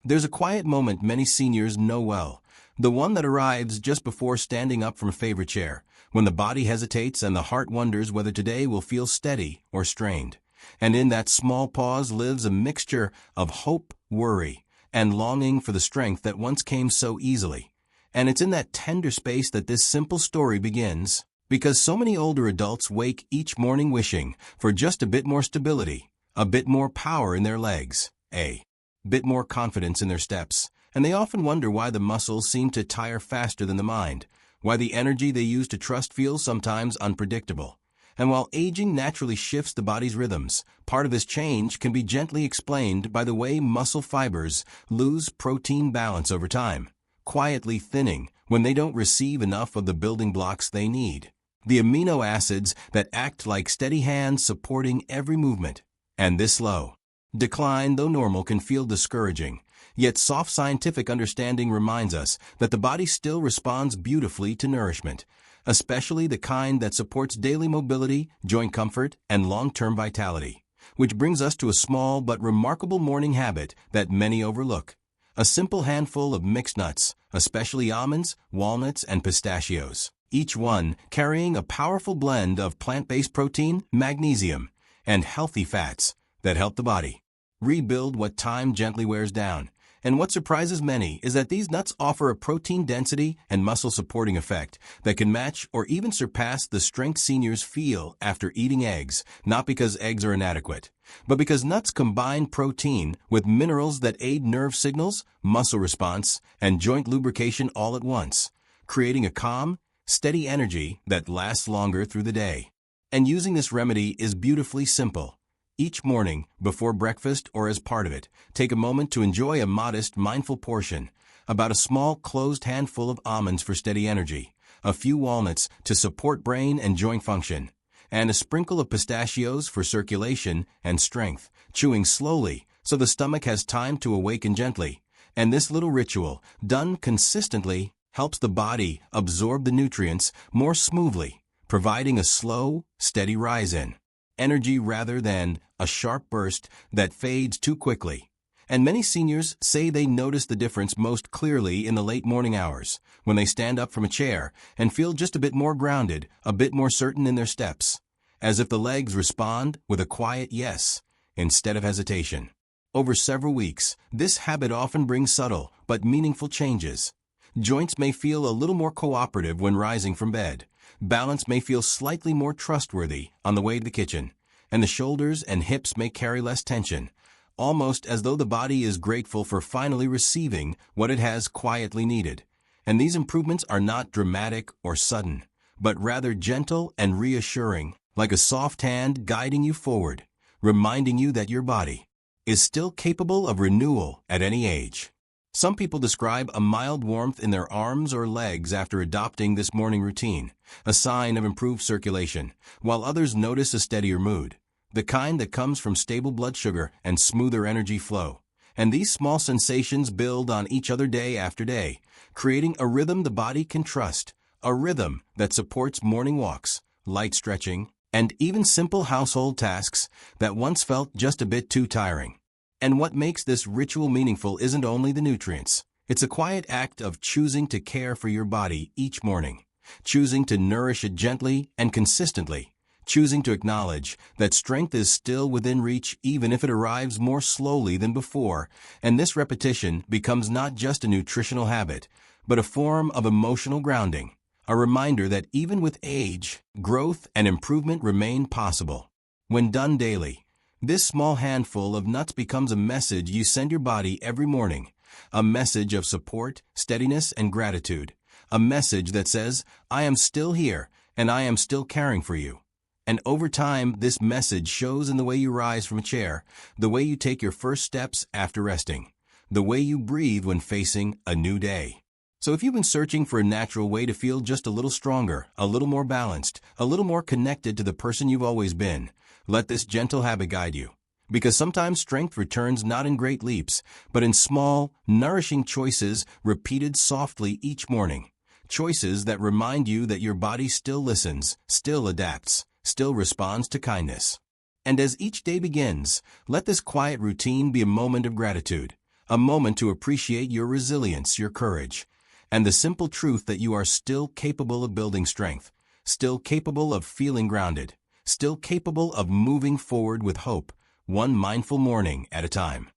There's a quiet moment many seniors know well, the one that arrives just before standing up from a favorite chair, when the body hesitates and the heart wonders whether today will feel steady or strained. And in that small pause lives a mixture of hope, worry, and longing for the strength that once came so easily. And it's in that tender space that this simple story begins, because so many older adults wake each morning wishing for just a bit more stability, a bit more power in their legs, a bit more confidence in their steps, and they often wonder why the muscles seem to tire faster than the mind, why the energy they use to trust feels sometimes unpredictable. And while aging naturally shifts the body's rhythms, part of this change can be gently explained by the way muscle fibers lose protein balance over time, quietly thinning when they don't receive enough of the building blocks they need, the amino acids that act like steady hands supporting every movement. And this slow decline, though normal, can feel discouraging, yet soft scientific understanding reminds us that the body still responds beautifully to nourishment, especially the kind that supports daily mobility, joint comfort, and long-term vitality. Which brings us to a small but remarkable morning habit that many overlook. A simple handful of mixed nuts, especially almonds, walnuts, and pistachios, each one carrying a powerful blend of plant-based protein, magnesium, and healthy fats that help the body rebuild what time gently wears down. And what surprises many is that these nuts offer a protein density and muscle supporting effect that can match or even surpass the strength seniors feel after eating eggs, not because eggs are inadequate, but because nuts combine protein with minerals that aid nerve signals, muscle response, and joint lubrication all at once, creating a calm, steady energy that lasts longer through the day. And using this remedy is beautifully simple. Each morning, before breakfast or as part of it, take a moment to enjoy a modest, mindful portion, about a small, closed handful of almonds for steady energy, a few walnuts to support brain and joint function, and a sprinkle of pistachios for circulation and strength, chewing slowly so the stomach has time to awaken gently. And this little ritual, done consistently, helps the body absorb the nutrients more smoothly, providing a slow, steady rise in energy rather than a sharp burst that fades too quickly. And many seniors say they notice the difference most clearly in the late morning hours, when they stand up from a chair and feel just a bit more grounded, a bit more certain in their steps, as if the legs respond with a quiet yes instead of hesitation. Over several weeks, this habit often brings subtle but meaningful changes. Joints may feel a little more cooperative when rising from bed. Balance may feel slightly more trustworthy on the way to the kitchen, and the shoulders and hips may carry less tension, almost as though the body is grateful for finally receiving what it has quietly needed. And these improvements are not dramatic or sudden, but rather gentle and reassuring, like a soft hand guiding you forward, reminding you that your body is still capable of renewal at any age. Some people describe a mild warmth in their arms or legs after adopting this morning routine, a sign of improved circulation, while others notice a steadier mood, the kind that comes from stable blood sugar and smoother energy flow. And these small sensations build on each other day after day, creating a rhythm the body can trust, a rhythm that supports morning walks, light stretching, and even simple household tasks that once felt just a bit too tiring. And what makes this ritual meaningful isn't only the nutrients. It's a quiet act of choosing to care for your body each morning, choosing to nourish it gently and consistently, choosing to acknowledge that strength is still within reach even if it arrives more slowly than before. And this repetition becomes not just a nutritional habit, but a form of emotional grounding, a reminder that even with age, growth and improvement remain possible. When done daily, this small handful of nuts becomes a message you send your body every morning, a message of support, steadiness, and gratitude, a message that says, I am still here, and I am still caring for you. And over time, this message shows in the way you rise from a chair, the way you take your first steps after resting, the way you breathe when facing a new day. So if you've been searching for a natural way to feel just a little stronger, a little more balanced, a little more connected to the person you've always been, let this gentle habit guide you. Because sometimes strength returns not in great leaps, but in small, nourishing choices repeated softly each morning. Choices that remind you that your body still listens, still adapts, still responds to kindness. And as each day begins, let this quiet routine be a moment of gratitude, a moment to appreciate your resilience, your courage, and the simple truth that you are still capable of building strength, still capable of feeling grounded, still capable of moving forward with hope, one mindful morning at a time.